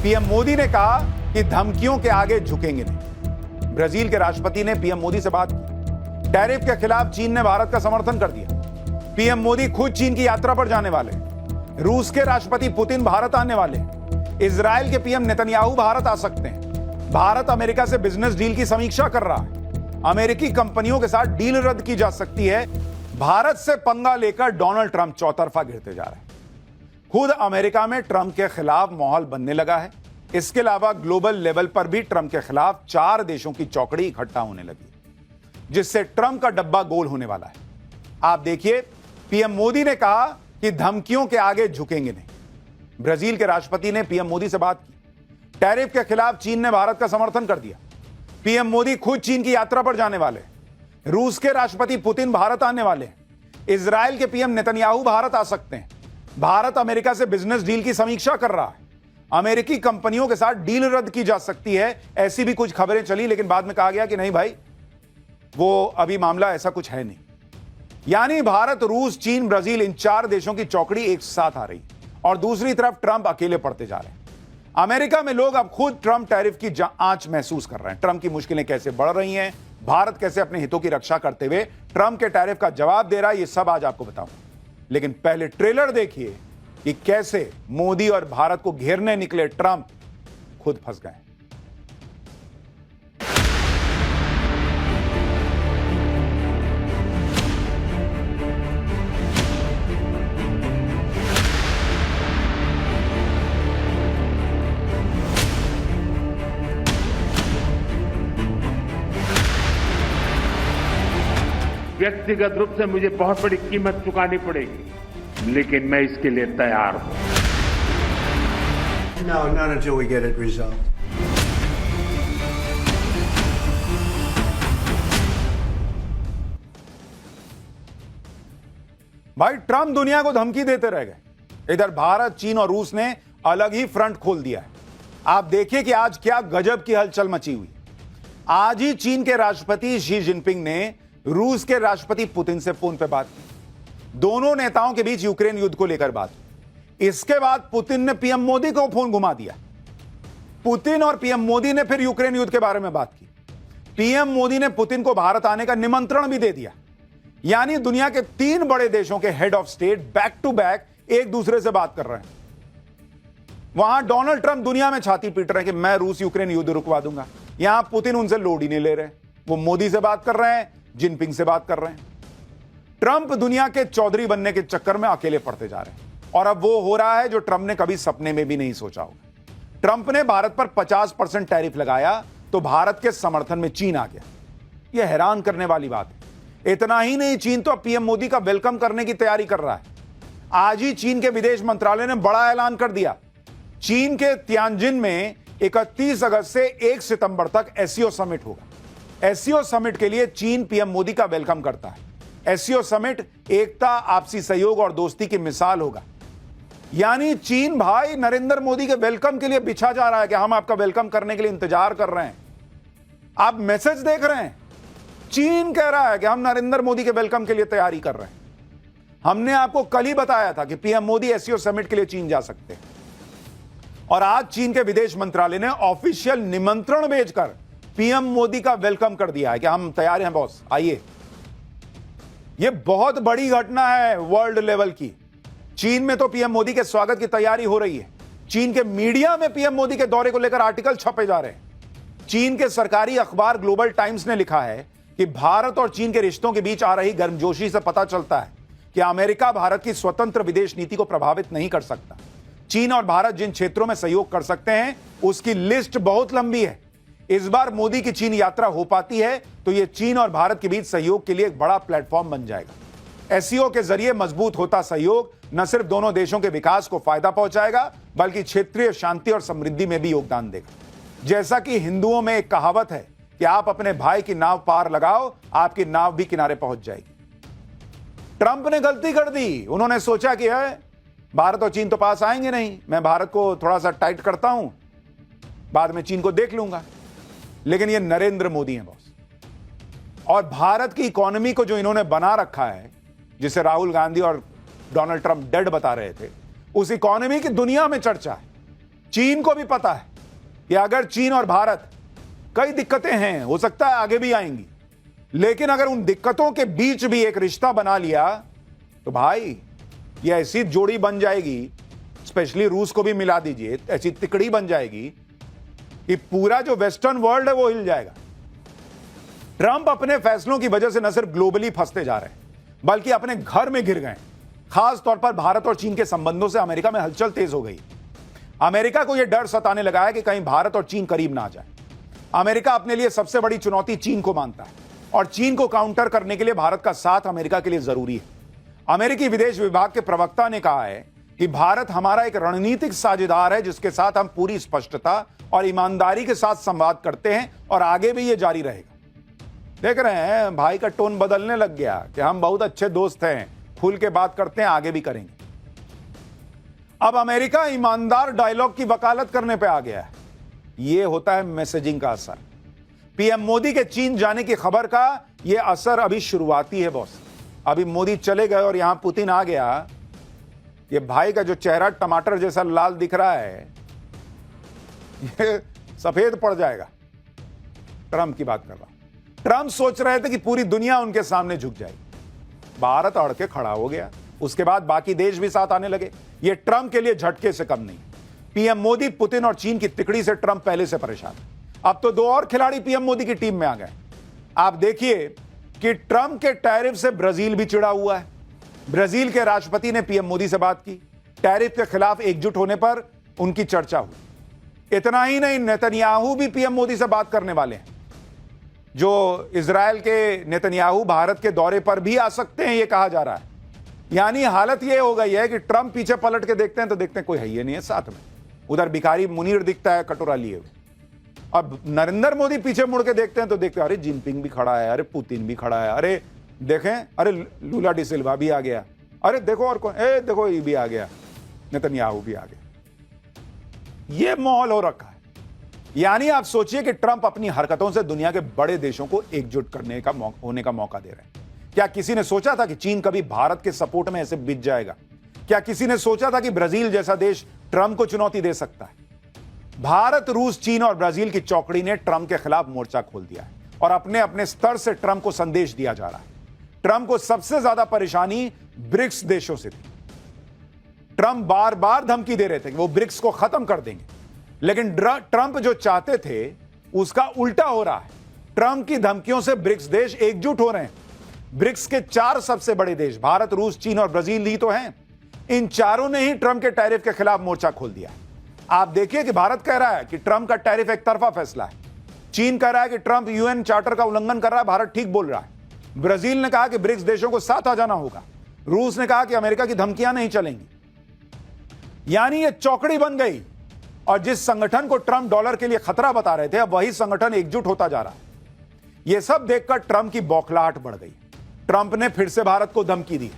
PM Modi ने कहा कि धमकियों के आगे झुकेंगे नहीं। ब्राजील के राष्ट्रपति ने पीएम मोदी से बात की। टैरिफ के खिलाफ चीन ने भारत का समर्थन कर दिया। पीएम मोदी खुद चीन की यात्रा पर जाने वाले। रूस के राष्ट्रपति पुतिन भारत आने वाले। इजराइल के पीएम नेतन्याहू भारत आ सकते हैं। भारत अमेरिका से बिजनेस डील की समीक्षा कर रहा है। अमेरिकी कंपनियों के साथ डील रद्द की जा सकती है। भारत से पंगा लेकर डोनाल्ड ट्रंप चौतरफा गिरते जा रहे हैं। खुद अमेरिका में ट्रंप के खिलाफ माहौल बनने लगा है। इसके अलावा ग्लोबल लेवल पर भी ट्रंप के खिलाफ 4 देशों की चौकड़ी इकट्ठा होने लगी, जिससे ट्रंप का डब्बा गोल होने वाला है। आप देखिए, पीएम मोदी ने कहा कि धमकियों के आगे झुकेंगे नहीं। ब्राजील के राष्ट्रपति ने पीएम मोदी से बात की। टैरिफ के खिलाफ चीन ने भारत का समर्थन कर दिया। पीएम मोदी खुद चीन की यात्रा पर जाने वाले। रूस के राष्ट्रपति पुतिन भारत आने वाले। इजराइल के पीएम नेतन्याहू भारत आ सकते हैं। भारत अमेरिका से बिजनेस डील की समीक्षा कर रहा है। अमेरिकी कंपनियों के साथ डील रद्द की जा सकती है, ऐसी भी कुछ खबरें चली, लेकिन बाद में कहा गया कि नहीं भाई, वो अभी मामला ऐसा कुछ है नहीं। यानी भारत, रूस, चीन, ब्राजील, इन 4 देशों की चौकड़ी एक साथ आ रही और दूसरी तरफ ट्रंप अकेले पड़ते जा रहे हैं। अमेरिका में लोग अब खुद ट्रंप टैरिफ की आंच महसूस कर रहे हैं। ट्रंप की मुश्किलें कैसे बढ़ रही हैं, भारत कैसे अपने हितों की रक्षा करते हुए ट्रंप के टैरिफ का जवाब दे रहा है, ये सब आज आपको बताऊंगा। लेकिन पहले ट्रेलर देखिए कि कैसे मोदी और भारत को घेरने निकले ट्रंप खुद फंस गए। व्यक्तिगत रूप से मुझे बहुत बड़ी कीमत चुकानी पड़ेगी, लेकिन मैं इसके लिए तैयार हूं। No, not until we get it resolved. भाई, ट्रंप दुनिया को धमकी देते रह गए। इधर भारत, चीन और रूस ने अलग ही फ्रंट खोल दिया है। आप देखिए कि आज क्या गजब की हलचल मची हुई। आज ही चीन के राष्ट्रपति शी जिनपिंग ने रूस के राष्ट्रपति पुतिन से फोन पर बात की। दोनों नेताओं के बीच यूक्रेन युद्ध को लेकर बात हुई। इसके बाद पुतिन ने पीएम मोदी को फोन घुमा दिया। पुतिन और पीएम मोदी ने फिर यूक्रेन युद्ध के बारे में बात की। पीएम मोदी ने पुतिन को भारत आने का निमंत्रण भी दे दिया। यानी दुनिया के 3 बड़े देशों के head of state back to back एक दूसरे से बात कर रहे हैं। वहां डोनाल्ड ट्रंप दुनिया में छाती पीट रहे हैं कि मैं रूस यूक्रेन युद्ध रुकवा दूंगा। यहां पुतिन उनसे लोड ही नहीं ले रहे। वो मोदी से बात कर रहे हैं, जिनपिंग से बात कर रहे हैं। ट्रंप दुनिया के चौधरी बनने के चक्कर में अकेले पड़ते जा रहे हैं और अब वो हो रहा है जो ट्रंप ने कभी सपने में भी नहीं सोचा होगा। ट्रंप ने भारत पर 50% टैरिफ लगाया तो भारत के समर्थन में चीन आ गया। यह हैरान करने वाली बात है। इतना ही नहीं, चीन तो पीएम मोदी का वेलकम करने की तैयारी कर रहा है। आज ही चीन के विदेश मंत्रालय ने बड़ा ऐलान कर दिया। चीन के तियानजिन में 31 अगस्त से 1 सितंबर तक एससीओ समिट होगा। एससीओ समिट के लिए चीन पीएम मोदी का वेलकम करता है। एससीओ समिट एकता, आपसी सहयोग और दोस्ती की मिसाल होगा। यानी चीन भाई नरेंद्र मोदी के वेलकम के लिए बिछा जा रहा है कि हम आपका वेलकम करने के लिए इंतजार कर रहे हैं। आप मैसेज देख रहे हैं, चीन कह रहा है कि हम नरेंद्र मोदी के वेलकम के लिए तैयारी कर रहे हैं। हमने आपको कल ही बताया था कि पीएम मोदी एससीओ समिट के लिए चीन जा सकते हैं और आज चीन के विदेश मंत्रालय ने ऑफिशियल निमंत्रण भेजकर पीएम मोदी का वेलकम कर दिया है कि हम तैयार हैं बॉस, आइए। यह बहुत बड़ी घटना है वर्ल्ड लेवल की। चीन में तो पीएम मोदी के स्वागत की तैयारी हो रही है। चीन के मीडिया में पीएम मोदी के दौरे को लेकर आर्टिकल छपे जा रहे हैं। चीन के सरकारी अखबार ग्लोबल टाइम्स ने लिखा है कि भारत और चीन के रिश्तों के बीच आ रही गर्मजोशी से पता चलता है कि अमेरिका भारत की स्वतंत्र विदेश नीति को प्रभावित नहीं कर सकता। चीन और भारत जिन क्षेत्रों में सहयोग कर सकते हैं उसकी लिस्ट बहुत लंबी है। इस बार मोदी की चीन यात्रा हो पाती है तो यह चीन और भारत के बीच सहयोग के लिए एक बड़ा प्लेटफॉर्म बन जाएगा। एससीओ के जरिए मजबूत होता सहयोग न सिर्फ दोनों देशों के विकास को फायदा पहुंचाएगा बल्कि क्षेत्रीय शांति और समृद्धि में भी योगदान देगा। जैसा कि हिंदुओं में एक कहावत है कि आप अपने भाई की नाव पार लगाओ, आपकी नाव भी किनारे पहुंच जाएगी। ट्रंप ने गलती कर दी। उन्होंने सोचा कि है भारत और चीन तो पास आएंगे नहीं, मैं भारत को थोड़ा सा टाइट करता हूं, बाद में चीन को देख लूंगा। लेकिन ये नरेंद्र मोदी हैं बॉस। और भारत की इकोनॉमी को जो इन्होंने बना रखा है, जिसे राहुल गांधी और डोनाल्ड ट्रंप डेड बता रहे थे, उस इकोनॉमी की दुनिया में चर्चा है। चीन को भी पता है कि अगर चीन और भारत, कई दिक्कतें हैं, हो सकता है आगे भी आएंगी, लेकिन अगर उन दिक्कतों के बीच भी एक रिश्ता बना लिया तो भाई ये ऐसी जोड़ी बन जाएगी, स्पेशली रूस को भी मिला दीजिए, ऐसी तिकड़ी बन जाएगी कि पूरा जो वेस्टर्न वर्ल्ड है वो हिल जाएगा। ट्रंप अपने फैसलों की वजह से न सिर्फ ग्लोबली फंसते जा रहे हैं, बल्कि अपने घर में घिर गए। खास तौर पर भारत और चीन के संबंधों से अमेरिका में हलचल तेज हो गई। अमेरिका को यह डर सताने लगा है कि कहीं भारत और चीन करीब ना आ जाए। अमेरिका अपने लिए सबसे बड़ी चुनौती चीन को मानता है और चीन को काउंटर करने के लिए भारत का साथ अमेरिका के लिए जरूरी है। अमेरिकी विदेश विभाग के प्रवक्ता ने कहा है कि भारत हमारा एक रणनीतिक साझेदार है जिसके साथ हम पूरी स्पष्टता और ईमानदारी के साथ संवाद करते हैं और आगे भी यह जारी रहेगा। देख रहे हैं भाई का टोन बदलने लग गया कि हम बहुत अच्छे दोस्त हैं, खुल के बात करते हैं, आगे भी करेंगे। अब अमेरिका ईमानदार डायलॉग की वकालत करने पे आ गया है। यह होता है मैसेजिंग का असर। पीएम मोदी के चीन जाने की खबर का यह असर अभी शुरुआती है बॉस। अभी मोदी चले गए और यहां पुतिन आ गया। ये भाई का जो चेहरा टमाटर जैसा लाल दिख रहा है, ये सफेद पड़ जाएगा। ट्रंप की बात कर रहा हूं। ट्रंप सोच रहे थे कि पूरी दुनिया उनके सामने झुक जाएगी। भारत अड़ के खड़ा हो गया। उसके बाद बाकी देश भी साथ आने लगे। ये ट्रंप के लिए झटके से कम नहीं। पीएम मोदी, पुतिन और चीन की तिकड़ी से ट्रंप पहले से परेशान। अब तो 2 और खिलाड़ी पीएम मोदी की टीम में आ गए। आप देखिए कि ट्रंप के टैरिफ से ब्राजील भी चिढ़ा हुआ है। ब्राजील के राष्ट्रपति ने पीएम मोदी से बात की। टैरिफ के खिलाफ एकजुट होने पर उनकी चर्चा हुई। इतना ही नहीं, नेतन्याहू भी पीएम मोदी से बात करने वाले हैं। जो इजराइल के नेतन्याहू भारत के दौरे पर भी आ सकते हैं, यह कहा जा रहा है। यानी हालत यह हो गई है कि ट्रंप पीछे पलट के देखते हैं तो देखते हैं कोई है ही नहीं है साथ में। उधर भिखारी मुनीर दिखता है कटोरा लिए हुए। अब नरेंद्र मोदी पीछे मुड़ के देखते हैं तो देखते हैं अरे जिनपिंग भी खड़ा है, अरे पुतिन भी खड़ा है, अरे देखें, अरे लूला डी सिल्वा भी आ गया, अरे देखो और कौन, देखो ये भी आ गया, नेतन्याहू भी आ गया। ये माहौल हो रखा है। यानी आप सोचिए कि ट्रंप अपनी हरकतों से दुनिया के बड़े देशों को एकजुट करने का होने का मौका दे रहे हैं। क्या किसी ने सोचा था कि चीन कभी भारत के सपोर्ट में ऐसे बिछ जाएगा? क्या किसी ने सोचा था कि ब्राजील जैसा देश ट्रंप को चुनौती दे सकता है? भारत, रूस, चीन और ब्राजील की चौकड़ी ने ट्रंप के खिलाफ मोर्चा खोल दिया है और अपने अपने स्तर से ट्रंप को संदेश दिया जा रहा है। ट्रंप को सबसे ज्यादा परेशानी ब्रिक्स देशों से थी। ट्रंप बार बार धमकी दे रहे थे कि वो ब्रिक्स को खत्म कर देंगे, लेकिन ट्रंप जो चाहते थे उसका उल्टा हो रहा है। ट्रंप की धमकियों से ब्रिक्स देश एकजुट हो रहे हैं। ब्रिक्स के 4 सबसे बड़े देश भारत, रूस, चीन और ब्राजील ही तो हैं। इन चारों ने ही ट्रंप के टैरिफ के खिलाफ मोर्चा खोल दिया। आप देखिए कि भारत कह रहा है कि ट्रंप का टैरिफ एक तरफा फैसला है। चीन कह रहा है कि ट्रंप यूएन चार्टर का उल्लंघन कर रहा है, भारत ठीक बोल रहा है। ब्राजील ने कहा कि ब्रिक्स देशों को साथ आ जाना होगा। रूस ने कहा कि अमेरिका की धमकियां नहीं चलेंगी। यानी यह चौकड़ी बन गई और जिस संगठन को ट्रंप डॉलर के लिए खतरा बता रहे थे, अब वही संगठन एकजुट होता जा रहा है। यह सब देखकर ट्रंप की बौखलाहट बढ़ गई। ट्रंप ने फिर से भारत को धमकी दी।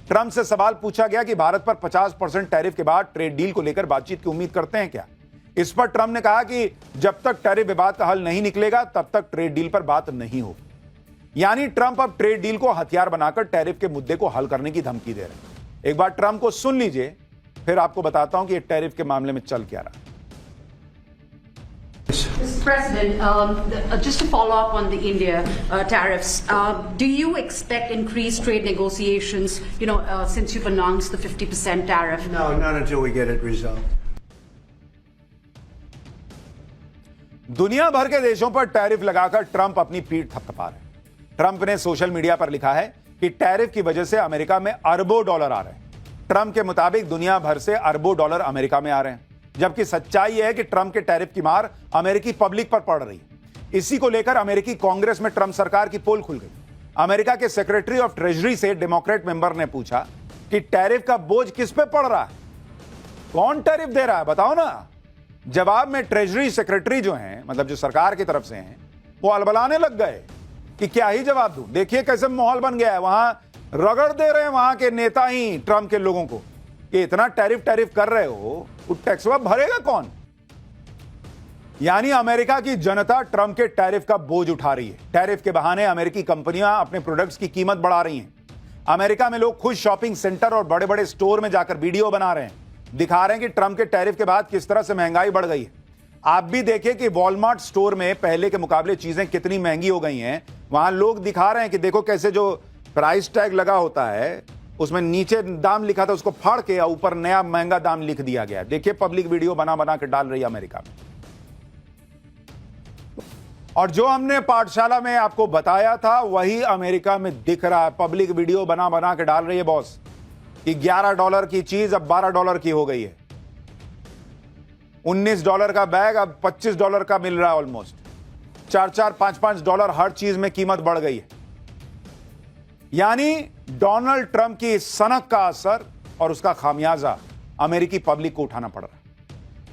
ट्रंप से सवाल पूछा गया कि भारत पर 50% टैरिफ के बाद ट्रेड डील को लेकर बातचीत की उम्मीद करते हैं क्या? इस पर ट्रंप ने कहा कि जब तक टैरिफ विवाद का हल नहीं निकलेगा तब तक ट्रेड डील पर बात नहीं होगी। यानी ट्रंप अब ट्रेड डील को हथियार बनाकर टैरिफ के मुद्दे को हल करने की धमकी दे रहे हैं। एक बार ट्रंप को सुन लीजिए, फिर आपको बताता हूं कि टैरिफ के मामले में चल क्या रहा है। Mr. President, just to follow up on the India tariffs, do you expect increased trade negotiations, since you've announced the 50% tariff? No, not until we get it resolved. दुनिया भर के देशों पर टैरिफ लगाकर ट्रंप अपनी पीठ थपथपा रहे हैं। ट्रंप ने सोशल मीडिया पर लिखा है कि टैरिफ की वजह से अमेरिका में अरबों डॉलर आ रहे हैं। ट्रंप के मुताबिक दुनिया भर से अरबों डॉलर अमेरिका में आ रहे हैं, जबकि सच्चाई यह है कि ट्रंप के टैरिफ की मार अमेरिकी पब्लिक पर पड़ रही है। इसी को लेकर अमेरिकी कांग्रेस में ट्रंप सरकार की पोल खुल गई। अमेरिका के सेक्रेटरी ऑफ ट्रेजरी से डेमोक्रेट मेंबर ने पूछा कि टैरिफ का बोझ किस पे पड़ रहा है, कौन टैरिफ दे रहा है, बताओ ना। जवाब में ट्रेजरी सेक्रेटरी जो हैं, मतलब जो सरकार की तरफ से हैं, वो अलबलाने लग गए कि क्या ही जवाब दूं। देखिए कैसे माहौल बन गया है। वहां रगड़ दे रहे हैं वहां के नेता ही ट्रंप के लोगों को कि इतना टैरिफ कर रहे हो, वो टैक्स भरेगा कौन? यानी अमेरिका की जनता ट्रंप के टैरिफ का बोझ उठा रही है। टैरिफ के बहाने अमेरिकी कंपनियां अपने प्रोडक्ट्स की कीमत बढ़ा रही हैं। अमेरिका में लोग खुद शॉपिंग सेंटर और बड़े बड़े स्टोर में जाकर वीडियो बना रहे हैं, दिखा रहे हैं कि ट्रंप के टैरिफ के बाद किस तरह से महंगाई बढ़ गई है। आप भी देखें कि वॉलमार्ट स्टोर में पहले के मुकाबले चीजें कितनी महंगी हो गई हैं। वहां लोग दिखा रहे हैं कि देखो कैसे जो प्राइस टैग लगा होता है उसमें नीचे दाम लिखा था, उसको फाड़ के ऊपर नया महंगा दाम लिख दिया गया है। देखिए पब्लिक वीडियो बना बना के डाल रही है अमेरिका में। और जो हमने पाठशाला में आपको बताया था वही अमेरिका में दिख रहा है। पब्लिक वीडियो बना बना के डाल रही है बॉस कि $11 की चीज अब $12 की हो गई है। $19 का बैग अब $25 का मिल रहा है। ऑलमोस्ट $4, $5 हर चीज में कीमत बढ़ गई है। यानी डोनाल्ड ट्रंप की सनक का असर और उसका खामियाजा अमेरिकी पब्लिक को उठाना पड़ रहा है।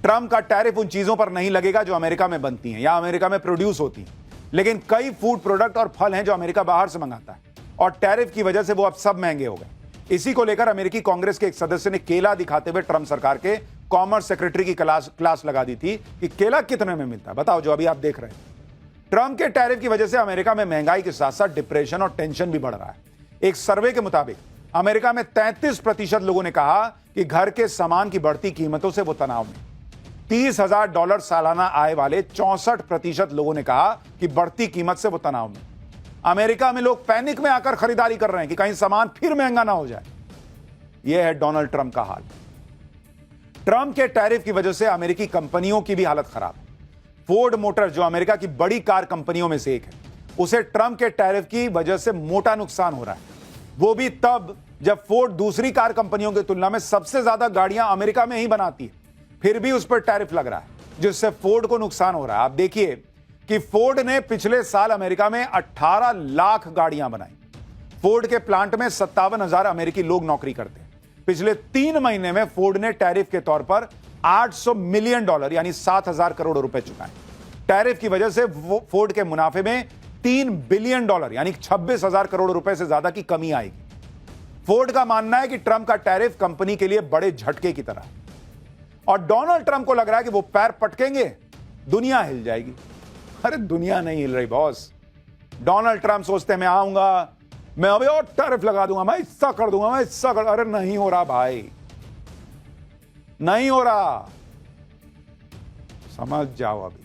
ट्रंप का टैरिफ उन चीजों पर नहीं लगेगा जो अमेरिका में बनती हैं या अमेरिका में प्रोड्यूस होती हैं, लेकिन कई फूड प्रोडक्ट और फल हैं जो अमेरिका बाहर से मंगाता है और टैरिफ की वजह से वो अब सब महंगे हो गए। इसी को लेकर अमेरिकी कांग्रेस के एक सदस्य ने केला दिखाते हुए ट्रंप सरकार के कॉमर्स सेक्रेटरी की क्लास लगा दी थी कि केला कितने में मिलता है, बताओ जो अभी आप देख रहे हैं। ट्रंप के टैरिफ की वजह से अमेरिका में महंगाई के साथ साथ डिप्रेशन और टेंशन भी बढ़ रहा है। एक सर्वे के मुताबिक अमेरिका में 33% लोगों ने कहा कि घर के सामान की बढ़ती कीमतों से वो तनाव में। $30,000 सालाना आय वाले 64% लोगों ने कहा कि बढ़ती कीमत से वो तनाव में। अमेरिका में लोग पैनिक में आकर खरीदारी कर रहे हैं कि कहीं सामान फिर महंगा ना हो जाए। यह है डोनाल्ड ट्रंप का हाल। ट्रंप के टैरिफ की वजह से अमेरिकी कंपनियों की भी हालत खराब है। फोर्ड मोटर जो अमेरिका की बड़ी कार कंपनियों में से एक है, उसे ट्रंप के टैरिफ की वजह से मोटा नुकसान हो रहा है। वो भी तब जब फोर्ड दूसरी कार कंपनियों की तुलना में सबसे ज्यादा गाड़ियां अमेरिका में ही बनाती है, फिर भी उस पर टैरिफ लग रहा है जिससे फोर्ड को नुकसान हो रहा है। आप देखिए कि फोर्ड ने पिछले साल अमेरिका में 18 लाख गाड़ियां बनाई। फोर्ड के प्लांट में 57,000 अमेरिकी लोग नौकरी करते हैं। पिछले 3 महीने में फोर्ड ने टैरिफ के तौर पर $800 मिलियन यानी 7,000 करोड़ रुपए चुकाए। टैरिफ की वजह से फोर्ड के मुनाफे में $3 बिलियन यानी 26,000 करोड़ रुपए से ज्यादा की कमी आएगी। फोर्ड का मानना है कि ट्रंप का टैरिफ कंपनी के लिए बड़े झटके की तरह है और डोनाल्ड ट्रंप को लग रहा है कि वो पैर पटकेंगे, दुनिया हिल जाएगी। अरे दुनिया नहीं हिल रही बॉस। डोनाल्ड ट्रंप सोचते हैं मैं आऊंगा, मैं अभी और टैरिफ लगा दूंगा, मैं हिस्सा कर दूंगा, मैं हिस्सा कर। अरे नहीं हो रहा भाई, नहीं हो रहा। समझ जाओ अभी।